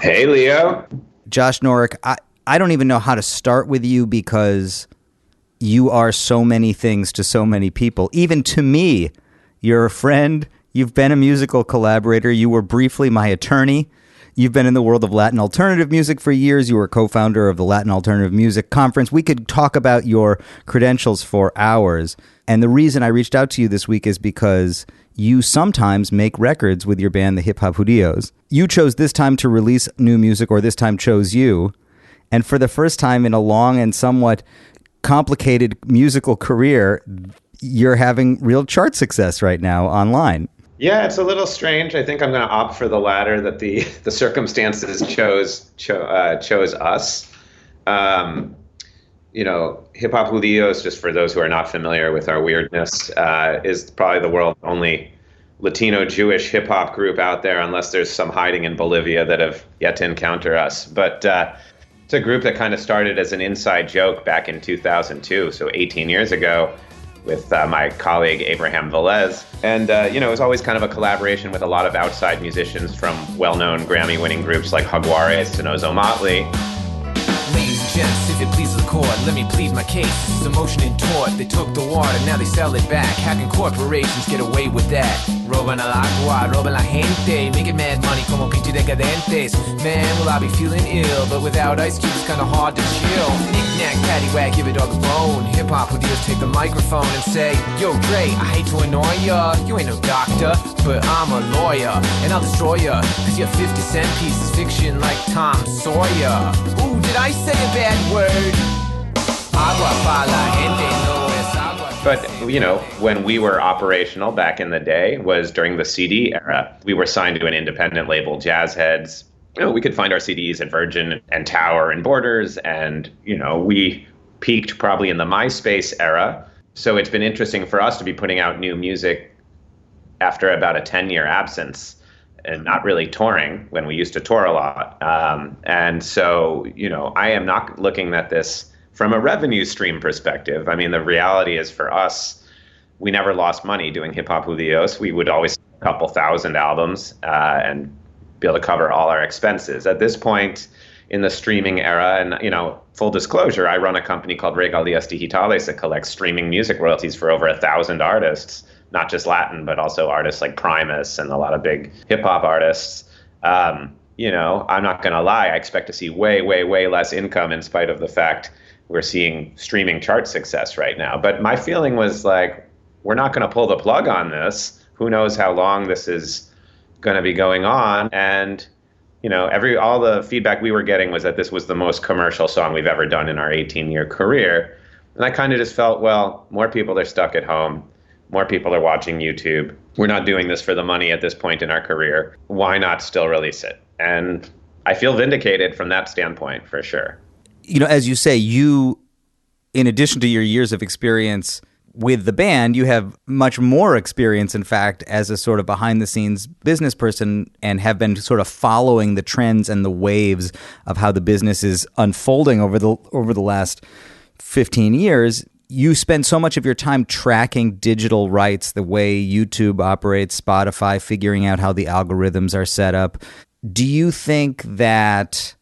Hey, Leo. Josh Norek, I don't even know how to start with you because you are so many things to so many people. Even to me, you're a friend. You've been a musical collaborator. You were briefly my attorney. You've been in the world of Latin alternative music for years. You were co-founder of the Latin Alternative Music Conference. We could talk about your credentials for hours. And the reason I reached out to you this week is because you sometimes make records with your band, the Hip Hop Hoodios. You chose this time to release new music, or this time chose you. And for the first time in a long and somewhat complicated musical career, you're having real chart success right now online. Yeah, it's a little strange. I think I'm going to opt for the latter, that the circumstances chose us. Hip Hop Hoodios, just for those who are not familiar with our weirdness, is probably the world's only Latino Jewish hip hop group out there, unless there's some hiding in Bolivia that have yet to encounter us. But it's a group that kind of started as an inside joke back in 2002, so 18 years ago, with my colleague Abraham Velez. And, it was always kind of a collaboration with a lot of outside musicians from well-known Grammy-winning groups like Jaguares and Ozo Motley. Ladies and gents, if it pleases the court, let me plead my case. This is a motion in tort. They took the water, now they sell it back. How can corporations get away with that? Roban al agua, roban la gente, making mad money como pinche decadentes. Man, will I be feeling ill, but without Ice Cube it's kinda hard to chill. Knick-knack, paddywhack, give a dog a bone. Hip-hop Hoodios take the microphone and say, Yo, Dre, I hate to annoy ya. You ain't no doctor, but I'm a lawyer. And I'll destroy ya, cause your 50-cent piece is fiction like Tom Sawyer. Ooh, did I say a bad word? Agua pa la gente, no es agua. But, when we were operational back in the day was during the CD era. We were signed to an independent label, Jazz Heads. We could find our CDs at Virgin and Tower and Borders. And, we peaked probably in the MySpace era. So it's been interesting for us to be putting out new music after about a 10-year absence and not really touring when we used to tour a lot. And so, I am not looking at this from a revenue stream perspective. I mean, the reality is for us, we never lost money doing Hip Hop Hoodios. We would always sell a couple thousand albums and be able to cover all our expenses. At this point in the streaming era, and, full disclosure, I run a company called Regalias Digitales that collects streaming music royalties for over 1,000 artists, not just Latin, but also artists like Primus and a lot of big hip hop artists. I'm not going to lie. I expect to see way, way, way less income in spite of the fact we're seeing streaming chart success right now. But my feeling was like, we're not going to pull the plug on this. Who knows how long this is going to be going on? And, all the feedback we were getting was that this was the most commercial song we've ever done in our 18-year career. And I kind of just felt, well, more people are stuck at home. More people are watching YouTube. We're not doing this for the money at this point in our career. Why not still release it? And I feel vindicated from that standpoint, for sure. As you say, you, in addition to your years of experience with the band, you have much more experience, in fact, as a sort of behind-the-scenes business person, and have been sort of following the trends and the waves of how the business is unfolding over the last 15 years. You spend so much of your time tracking digital rights, the way YouTube operates, Spotify, figuring out how the algorithms are set up. Do you think that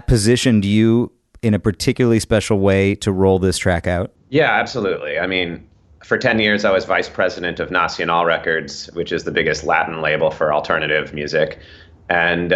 positioned you in a particularly special way to roll this track out? Yeah, absolutely. I mean, for 10 years, I was vice president of Nacional Records, which is the biggest Latin label for alternative music. And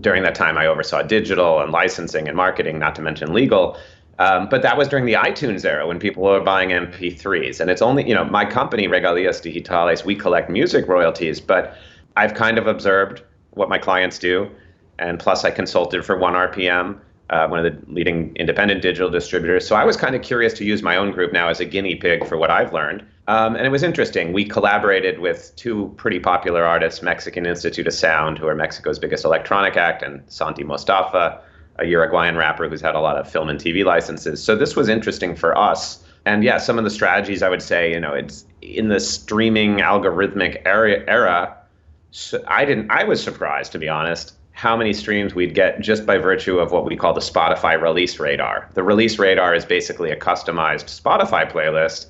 during that time, I oversaw digital and licensing and marketing, not to mention legal. But that was during the iTunes era when people were buying MP3s. And it's only, my company, Regalias Digitales, we collect music royalties, but I've kind of observed what my clients do. And plus I consulted for 1RPM, one of the leading independent digital distributors. So I was kind of curious to use my own group now as a guinea pig for what I've learned. And it was interesting. We collaborated with two pretty popular artists, Mexican Institute of Sound, who are Mexico's biggest electronic act, and Santi Mostaffa, a Uruguayan rapper who's had a lot of film and TV licenses. So this was interesting for us. And yeah, some of the strategies, I would say, it's in the streaming algorithmic era. So I was surprised, to be honest, how many streams we'd get just by virtue of what we call the Spotify release radar. The release radar is basically a customized Spotify playlist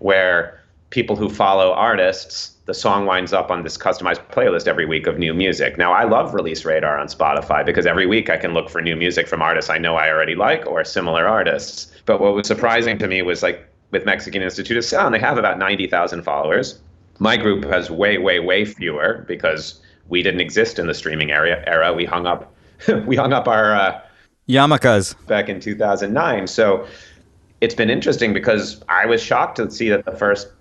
where people who follow artists, the song winds up on this customized playlist every week of new music. Now, I love Release Radar on Spotify because every week I can look for new music from artists I know I already like or similar artists. But what was surprising to me was like with Mexican Institute of Sound, they have about 90,000 followers. My group has way, way, way fewer because we didn't exist in the streaming era. We hung up our yarmulkes back in 2009. So it's been interesting because I was shocked to see that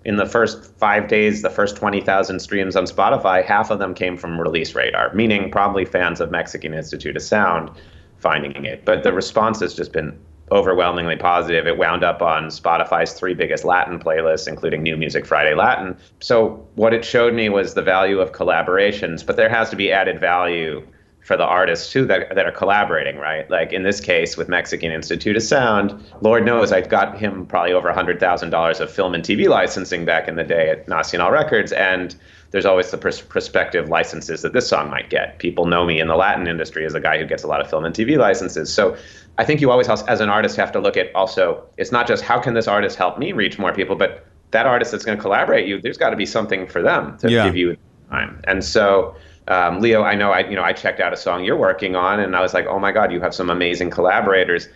in the first 5 days, the first 20,000 streams on Spotify, half of them came from Release Radar, meaning probably fans of Mexican Institute of Sound finding it. But the response has just been overwhelmingly positive. It wound up on Spotify's 3 biggest Latin playlists, including New Music Friday Latin. So what it showed me was the value of collaborations, but there has to be added value for the artists too that are collaborating, right? Like in this case with Mexican Institute of Sound, Lord knows I got him probably over $100,000 of film and TV licensing back in the day at Nacional Records, and there's always the prospective licenses that this song might get. People know me in the Latin industry as a guy who gets a lot of film and TV licenses. So I think you always, as an artist, have to look at also, it's not just how can this artist help me reach more people, but that artist that's going to collaborate you, there's got to be something for them to give you time. And so Leo, I know I checked out a song you're working on and I was like, oh my God, you have some amazing collaborators.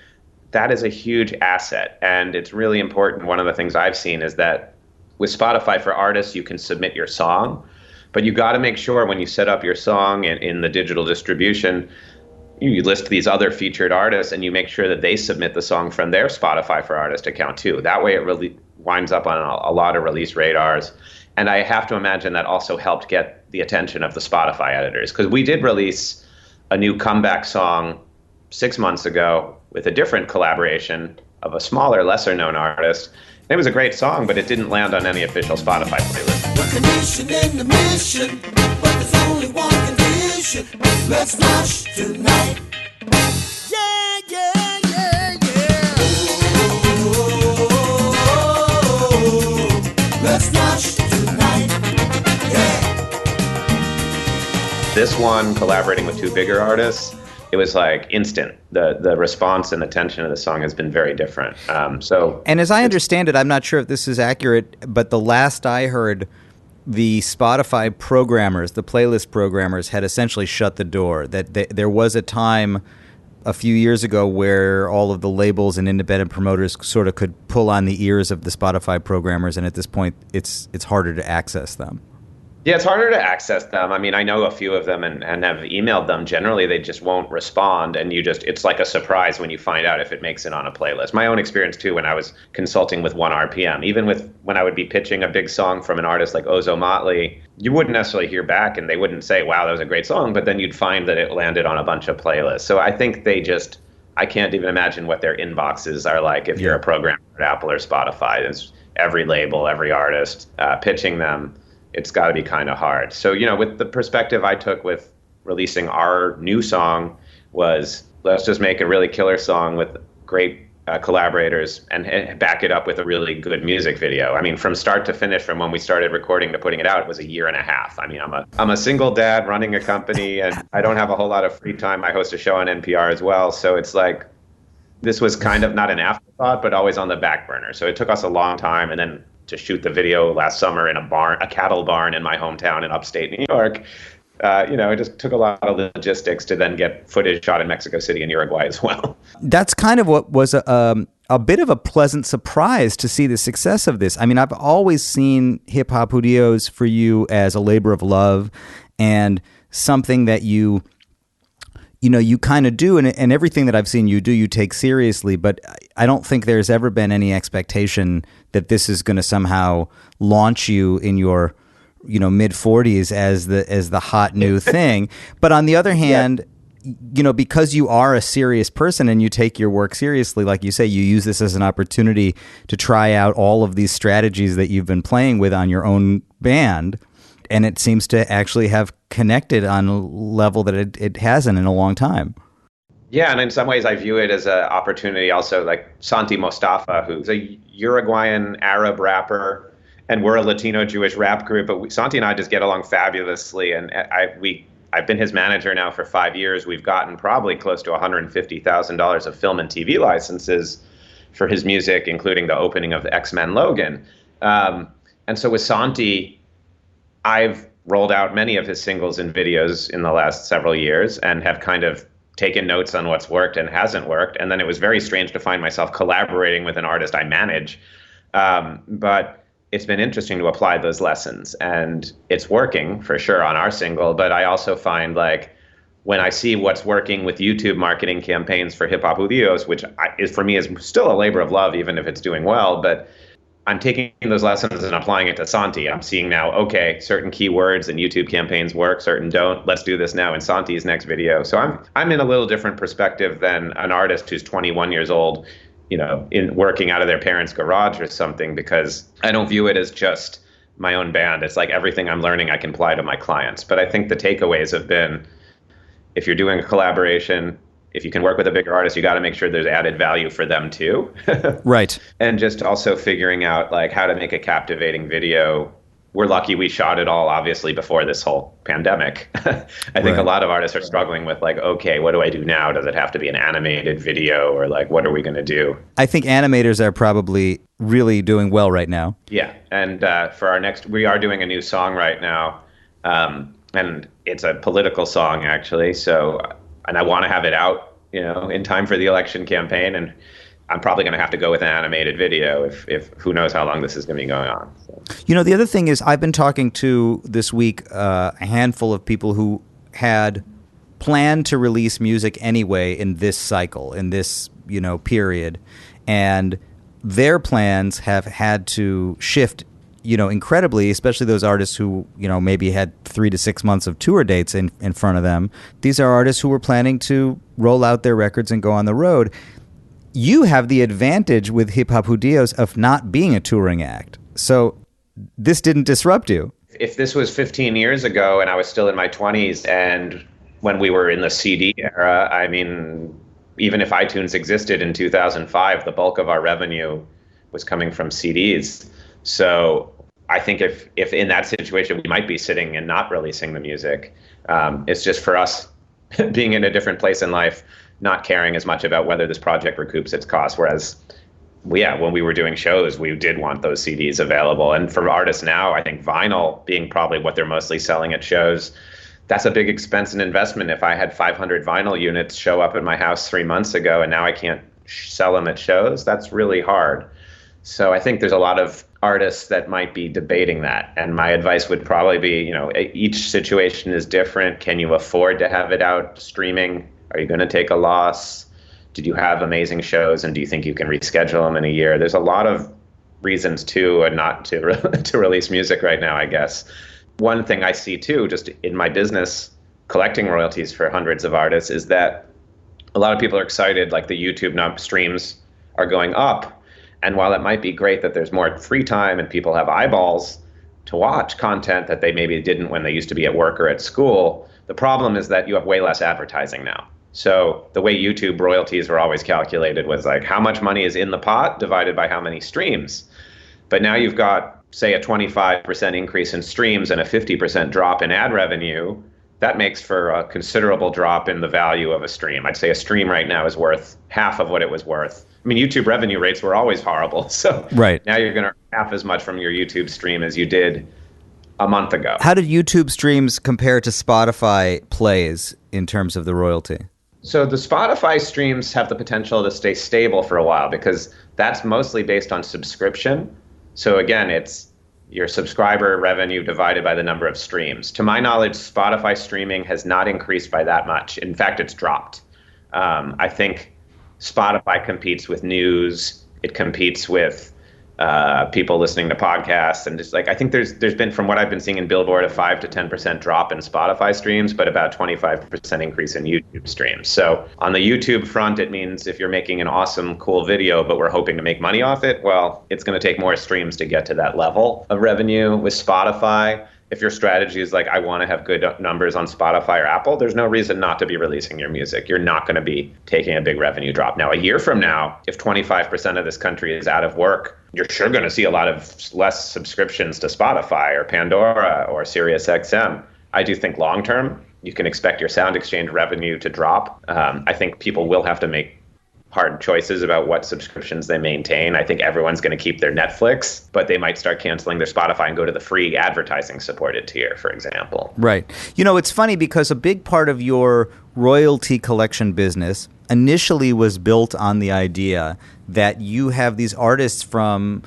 That is a huge asset. And it's really important. One of the things I've seen is that with Spotify for artists, you can submit your song, but you got to make sure when you set up your song in the digital distribution, you list these other featured artists and you make sure that they submit the song from their Spotify for Artist account too. That way it really winds up on a lot of Release Radars. And I have to imagine that also helped get the attention of the Spotify editors, because we did release a new comeback song 6 months ago with a different collaboration of a smaller, lesser known artist. And it was a great song, but it didn't land on any official Spotify playlist. We're Knishin in the mission, but there's only one condition. Let's flush tonight. Yeah, yeah, yeah, yeah. Oh, let's flush tonight. Yeah. This one, collaborating with 2 bigger artists, it was like instant. The response and attention of the song has been very different. And as I understand it, I'm not sure if this is accurate, but the last I heard, the Spotify programmers, the playlist programmers, had essentially shut the door. That there was a time a few years ago where all of the labels and independent promoters sort of could pull on the ears of the Spotify programmers, and at this point, it's harder to access them. Yeah, it's harder to access them. I mean, I know a few of them and have emailed them. Generally, they just won't respond. And it's like a surprise when you find out if it makes it on a playlist. My own experience, too, when I was consulting with 1RPM, even when I would be pitching a big song from an artist like Ozo Motley, you wouldn't necessarily hear back and they wouldn't say, wow, that was a great song. But then you'd find that it landed on a bunch of playlists. So I think I can't even imagine what their inboxes are like if you're a programmer at Apple or Spotify. There's every label, every artist pitching them. It's got to be kind of hard. So, with the perspective I took with releasing our new song was, let's just make a really killer song with great collaborators and back it up with a really good music video. I mean, from start to finish, from when we started recording to putting it out, it was a year and a half. I mean, I'm a single dad running a company and I don't have a whole lot of free time. I host a show on NPR as well. So it's like, this was kind of not an afterthought, but always on the back burner. So it took us a long time. And then to shoot the video last summer in a cattle barn in my hometown in upstate New York. It just took a lot of logistics to then get footage shot in Mexico City and Uruguay as well. That's kind of what was a bit of a pleasant surprise to see the success of this. I mean, I've always seen Hip Hop Hoodios for you as a labor of love and something that you kind of do, and everything that I've seen you do, you take seriously, but I don't think there's ever been any expectation that this is going to somehow launch you in your, mid-40s as the hot new thing. But on the other hand, because you are a serious person and you take your work seriously, like you say, you use this as an opportunity to try out all of these strategies that you've been playing with on your own band. And it seems to actually have connected on a level that it hasn't in a long time. Yeah, and in some ways I view it as an opportunity also, like Santi Mostaffa, who's a Uruguayan Arab rapper, and we're a Latino Jewish rap group, but Santi and I just get along fabulously, and I've been his manager now for 5 years. We've gotten probably close to $150,000 of film and TV licenses for his music, including the opening of X-Men Logan. And And so with Santi, I've rolled out many of his singles and videos in the last several years and have kind of taken notes on what's worked and hasn't worked. And then it was very strange to find myself collaborating with an artist I manage. But it's been interesting to apply those lessons, and it's working for sure on our single. But I also find, like, when I see what's working with YouTube marketing campaigns for Hip Hop Hoodios, which for me is still a labor of love, even if it's doing well, but I'm taking those lessons and applying it to Santi. I'm seeing now, okay, certain keywords and YouTube campaigns work, certain don't. Let's do this now in Santi's next video. So I'm in a little different perspective than an artist who's 21 years old, in working out of their parents' garage or something, because I don't view it as just my own band. It's like everything I'm learning I can apply to my clients. But I think the takeaways have been, if you're doing a collaboration, if you can work with a bigger artist, you got to make sure there's added value for them too. Right. And just also figuring out, like, how to make a captivating video. We're lucky we shot it all, obviously, before this whole pandemic. I think a lot of artists are struggling with, like, okay, what do I do now? Does it have to be an animated video, or, like, what are we going to do? I think animators are probably really doing well right now. Yeah. And for our next, we are doing a new song right now. And it's a political song, actually. And I want to have it out, in time for the election campaign. And I'm probably going to have to go with an animated video if who knows how long this is going to be going on. So. The other thing is, I've been talking to this week a handful of people who had planned to release music anyway in this cycle, in this, period. And their plans have had to shift, incredibly, especially those artists who, maybe had 3 to 6 months of tour dates in front of them. These are artists who were planning to roll out their records and go on the road. You have the advantage with Hip Hop Hoodios of not being a touring act. So this didn't disrupt you. If this was 15 years ago and I was still in my 20s and when we were in the CD era, I mean, even if iTunes existed in 2005, the bulk of our revenue was coming from CDs. So I think if in that situation, we might be sitting and not releasing the music. It's just for us being in a different place in life, not caring as much about whether this project recoups its costs. Whereas, when we were doing shows, we did want those CDs available. And for artists now, I think vinyl being probably what they're mostly selling at shows, that's a big expense and investment. If I had 500 vinyl units show up at my house 3 months ago and now I can't sell them at shows, that's really hard. So I think there's a lot of artists that might be debating that. And my advice would probably be, each situation is different. Can you afford to have it out streaming? Are you going to take a loss? Did you have amazing shows, and do you think you can reschedule them in a year? There's a lot of reasons to and not to release music right now, I guess. One thing I see too, just in my business, collecting royalties for hundreds of artists, is that a lot of people are excited, like the YouTube streams are going up. And while it might be great that there's more free time and people have eyeballs to watch content that they maybe didn't when they used to be at work or at school, the problem is that you have way less advertising now. So the way YouTube royalties were always calculated was like how much money is in the pot divided by how many streams. But now you've got, say, a 25% increase in streams and a 50% drop in ad revenue. That makes for a considerable drop in the value of a stream. I'd say a stream right now is worth half of what it was worth. I mean, YouTube revenue rates were always horrible. So now you're going to earn half as much from your YouTube stream as you did a month ago. How did YouTube streams compare to Spotify plays in terms of the royalty? So the Spotify streams have the potential to stay stable for a while because that's mostly based on subscription. So again, it's your subscriber revenue divided by the number of streams. To my knowledge, Spotify streaming has not increased by that much. In fact, it's dropped. I think Spotify competes with news. It competes with people listening to podcasts, and just like I think there's been, from what I've been seeing in Billboard, a 5 to 10% drop in Spotify streams, but about 25% increase in YouTube streams. So on the YouTube front, it means if you're making an awesome, cool video, but we're hoping to make money off it, well, it's going to take more streams to get to that level of revenue. With Spotify, if your strategy is like, I want to have good numbers on Spotify or Apple, there's no reason not to be releasing your music. You're not going to be taking a big revenue drop. Now, a year from now, if 25% of this country is out of work, you're sure going to see a lot of less subscriptions to Spotify or Pandora or SiriusXM. I do think long term, you can expect your Sound Exchange revenue to drop. I think people will have to make hard choices about what subscriptions they maintain. I think everyone's going to keep their Netflix, but they might start canceling their Spotify and go to the free advertising supported tier, for example. Right. You know, it's funny because a big part of your royalty collection business initially was built on the idea that you have these artists from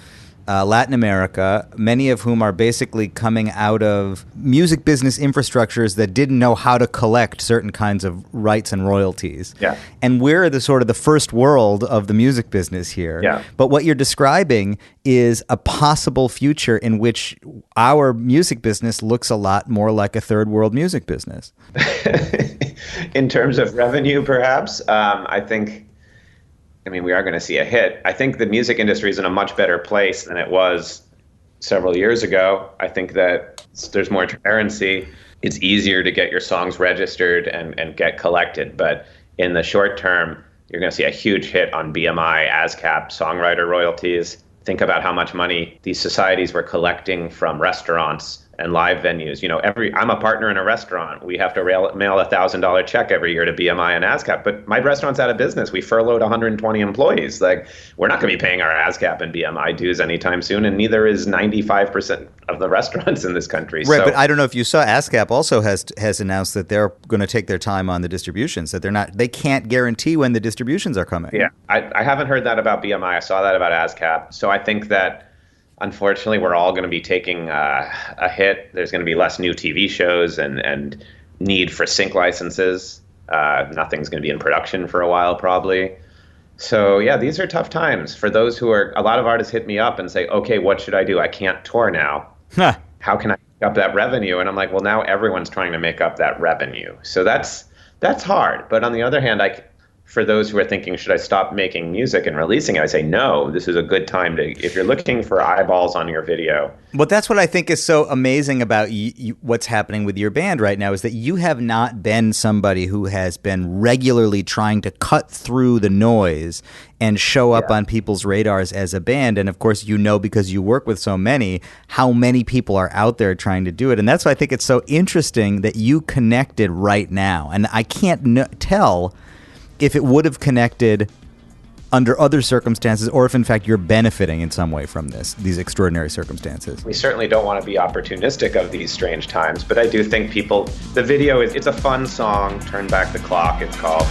Latin America, many of whom are basically coming out of music business infrastructures that didn't know how to collect certain kinds of rights and royalties. Yeah. And we're the sort of the first world of the music business here. Yeah. But what you're describing is a possible future in which our music business looks a lot more like a third world music business. In terms of revenue, perhaps, I mean, we are going to see a hit. I think the music industry is in a much better place than it was several years ago. I think that there's more transparency. It's easier to get your songs registered and get collected. But in the short term, you're going to see a huge hit on BMI, ASCAP, songwriter royalties. Think about how much money these societies were collecting from restaurants and live venues. You know, I'm a partner in a restaurant. We have to mail $1,000 check every year to BMI and ASCAP, but my restaurant's out of business. We furloughed 120 employees. Like, we're not going to be paying our ASCAP and BMI dues anytime soon, and neither is 95% of the restaurants in this country. Right, so, but I don't know if you saw, ASCAP also has announced that they're going to take their time on the distributions, that they can't guarantee when the distributions are coming. Yeah, I haven't heard that about BMI. I saw that about ASCAP. So I think that unfortunately, we're all going to be taking a hit. There's going to be less new TV shows and need for sync licenses. Nothing's going to be in production for a while, probably. So, yeah, these are tough times. For those who are, a lot of artists hit me up and say, okay, what should I do? I can't tour now. How can I make up that revenue? And I'm like, well, now everyone's trying to make up that revenue. So that's hard. But on the other hand, for those who are thinking, should I stop making music and releasing it? I say, no, this is a good time to, if you're looking for eyeballs on your video. But that's what I think is so amazing about what's happening with your band right now, is that you have not been somebody who has been regularly trying to cut through the noise and show up on people's radars as a band. And of course, you know, because you work with so many, how many people are out there trying to do it. And that's why I think it's so interesting that you connected right now. And I can't tell if it would have connected under other circumstances, or if in fact you're benefiting in some way from these extraordinary circumstances. We certainly don't want to be opportunistic of these strange times, but I do think the video it's a fun song, Turn Back the Clock, it's called.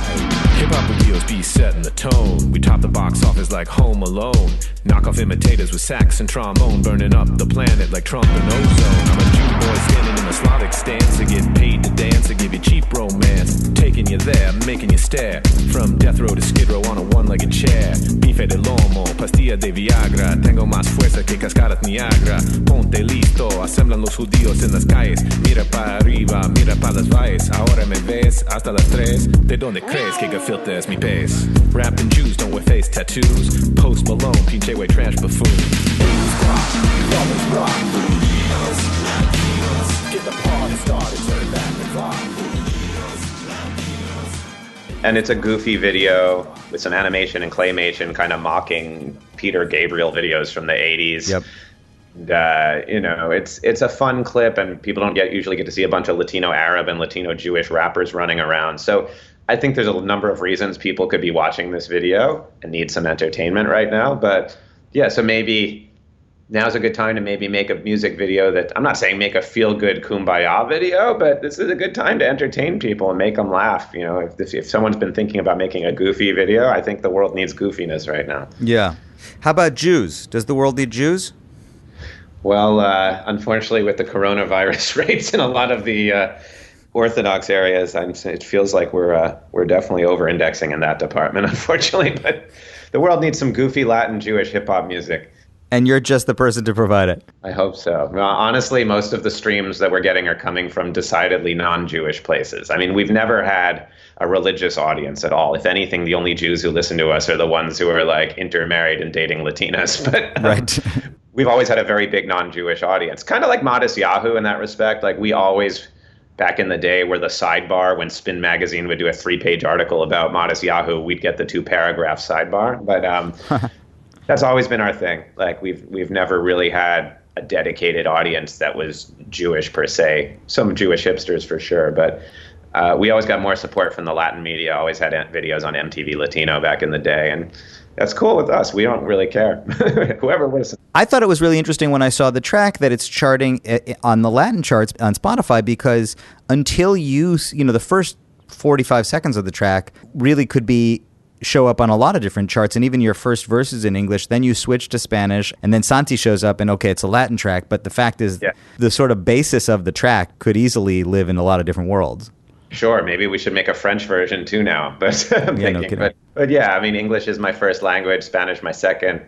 Hip Hop Hoodios be setting the tone. We top the box office like Home Alone. Knock off imitators with sax and trombone, burning up the planet like Trump and ozone. I'm a Jew boy standing in a Slavic stance to get paid to dance, to give you cheap romance. Taking you there, making you stare. From death row to skid row on a one-legged chair. Bife de lomo, pastilla de Viagra. Tengo más fuerza que cascadas Niagara. Ponte listo, asemblan los judíos en las calles. Mira para arriba, mira para las valles. Ahora me ves hasta las 3. ¿De dónde crees que filter es mi pez? Rapping Jews don't wear face tattoos. Post Malone, pinche way trash buffoon. Get the party started, turn back the clock. And it's a goofy video with some animation and claymation, kind of mocking Peter Gabriel videos from the 80s. Yep. And, you know, it's a fun clip, and people don't usually get to see a bunch of Latino Arab and Latino Jewish rappers running around. So I think there's a number of reasons people could be watching this video and need some entertainment right now. But yeah, so maybe now's a good time to maybe make a music video that, I'm not saying make a feel-good kumbaya video, but this is a good time to entertain people and make them laugh. You know, if someone's been thinking about making a goofy video, I think the world needs goofiness right now. Yeah. How about Jews? Does the world need Jews? Well, unfortunately, with the coronavirus rates in a lot of the Orthodox areas, it feels like we're definitely over-indexing in that department, unfortunately. But the world needs some goofy Latin Jewish hip-hop music. And you're just the person to provide it. I hope so. Well, honestly, most of the streams that we're getting are coming from decidedly non-Jewish places. I mean, we've never had a religious audience at all. If anything, the only Jews who listen to us are the ones who are like intermarried and dating Latinas. But right. We've always had a very big non-Jewish audience, kind of like Modest Yahoo in that respect. Like, we always, back in the day, were the sidebar. When Spin Magazine would do a 3-page article about Modest Yahoo, we'd get the 2-paragraph sidebar. But that's always been our thing. Like, we've never really had a dedicated audience that was Jewish per se. Some Jewish hipsters for sure, but We always got more support from the Latin media. Always had videos on MTV Latino back in the day, and that's cool with us. We don't really care. Whoever listens. I thought it was really interesting when I saw the track that it's charting on the Latin charts on Spotify, because until the first 45 seconds of the track really could show up on a lot of different charts, and even your first verses in English, then you switch to Spanish, and then Santi shows up, and okay, it's a Latin track, but the fact is the sort of basis of the track could easily live in a lot of different worlds. Sure, maybe we should make a French version too now. But but yeah, I mean, English is my first language, Spanish my second.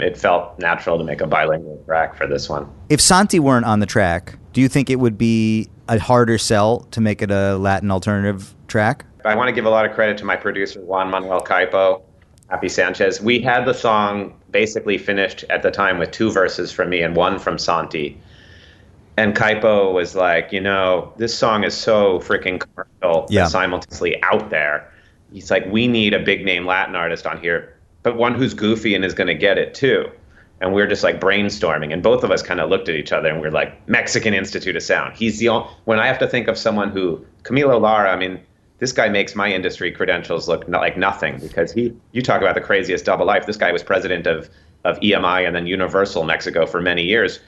It felt natural to make a bilingual track for this one. If Santi weren't on the track, do you think it would be a harder sell to make it a Latin alternative track? I want to give a lot of credit to my producer, Juan Manuel Caipo, Happy Sanchez. We had the song basically finished at the time with 2 verses from me and 1 from Santi. And Caipo was like, this song is so freaking commercial and simultaneously out there. He's like, we need a big name Latin artist on here, but one who's goofy and is going to get it too. And we're just like brainstorming, and both of us kind of looked at each other and we're like, Mexican Institute of Sound. He's the only, when I have to think of someone who, Camilo Lara, I mean, this guy makes my industry credentials look like nothing, because you talk about the craziest double life. This guy was president of EMI and then Universal Mexico for many years,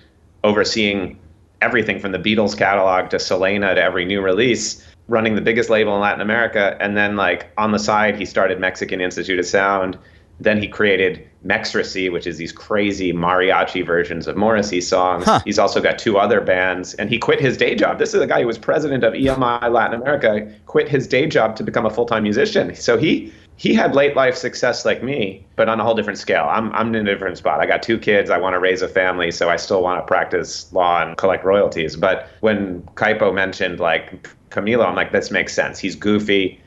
overseeing everything from the Beatles catalog to Selena to every new release, running the biggest label in Latin America. And then like on the side, he started Mexican Institute of Sound. Then he created Mextracy, which is these crazy mariachi versions of Morrissey songs. He's also got 2 other bands, and he quit his day job. This is a guy who was president of EMI Latin America, quit his day job to become a full-time musician. So he had late life success like me, but on a whole different scale. I'm in a different spot. I got 2 kids. I want to raise a family, so I still want to practice law and collect royalties. But when Caipo mentioned like Camilo, I'm like, this makes sense. He's goofy.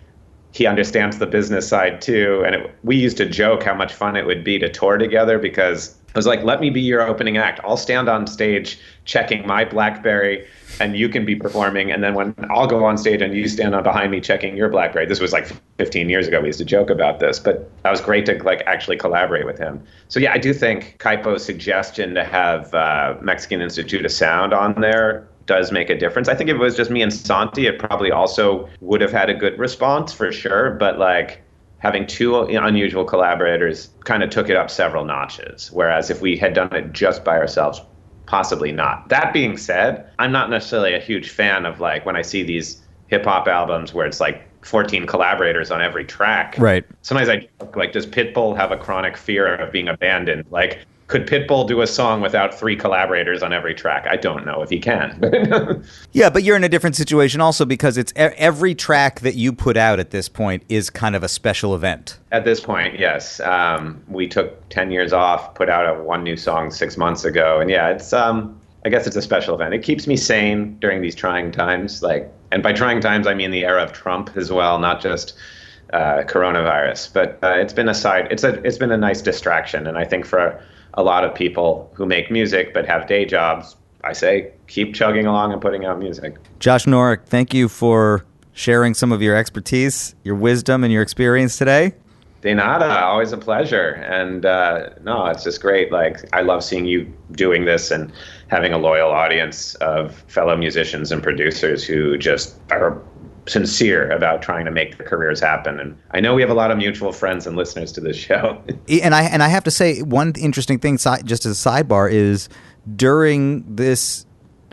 He understands the business side too. And we used to joke how much fun it would be to tour together, because I was like, let me be your opening act. I'll stand on stage checking my BlackBerry and you can be performing. And then when I'll go on stage and you stand on behind me checking your BlackBerry. This was like 15 years ago. We used to joke about this, but that was great to like actually collaborate with him. So yeah, I do think Caipo's suggestion to have Mexican Institute of Sound on there does make a difference. I think if it was just me and Santi, it probably also would have had a good response for sure. But like having 2 unusual collaborators kind of took it up several notches. Whereas if we had done it just by ourselves, possibly not. That being said, I'm not necessarily a huge fan of like when I see these hip hop albums where it's like 14 collaborators on every track. Right. Sometimes I like, does Pitbull have a chronic fear of being abandoned? Like, could Pitbull do a song without 3 collaborators on every track? I don't know if he can. Yeah, but you're in a different situation also, because it's every track that you put out at this point is kind of a special event. At this point, yes. We took 10 years off, put out 1 new song 6 months ago. And yeah, it's I guess it's a special event. It keeps me sane during these trying times. And by trying times, I mean the era of Trump as well, not just coronavirus. But it's been it's been a nice distraction. And I think for a lot of people who make music but have day jobs, I say keep chugging along and putting out music. Josh Norek, thank you for sharing some of your expertise, your wisdom, and your experience today. De nada, always a pleasure. And no, it's just great. Like, I love seeing you doing this and having a loyal audience of fellow musicians and producers who just are sincere about trying to make their careers happen. And I know we have a lot of mutual friends and listeners to this show. And I have to say, one interesting thing, just as a sidebar, is during this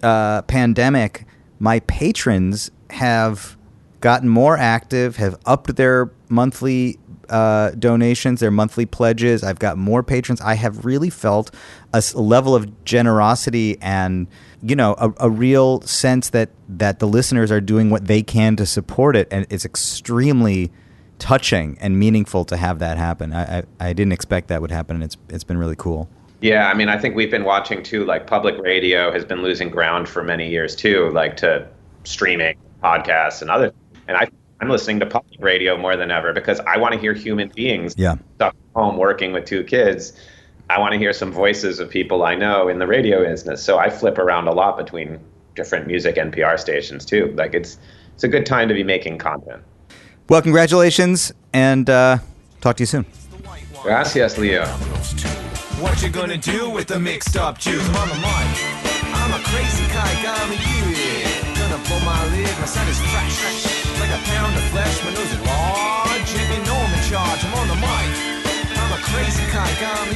pandemic, my patrons have gotten more active, have upped their monthly donations, their monthly pledges. I've got more patrons. I have really felt a level of generosity and a real sense that the listeners are doing what they can to support it, and it's extremely touching and meaningful to have that happen. I didn't expect that would happen, and it's been really cool. Yeah, I mean, I think we've been watching too, like public radio has been losing ground for many years too, like to streaming, podcasts, and other. And I'm listening to public radio more than ever because I want to hear human beings stuck at home working with 2 kids. I want to hear some voices of people I know in the radio business. So I flip around a lot between different music NPR stations too. Like it's a good time to be making content. Well, congratulations, and talk to you soon. Gracias, Leo. What you gonna do with the mixed up juice? Mama, I'm a crazy guy, got me you. Gonna pull my lid, my son is fresh. Like come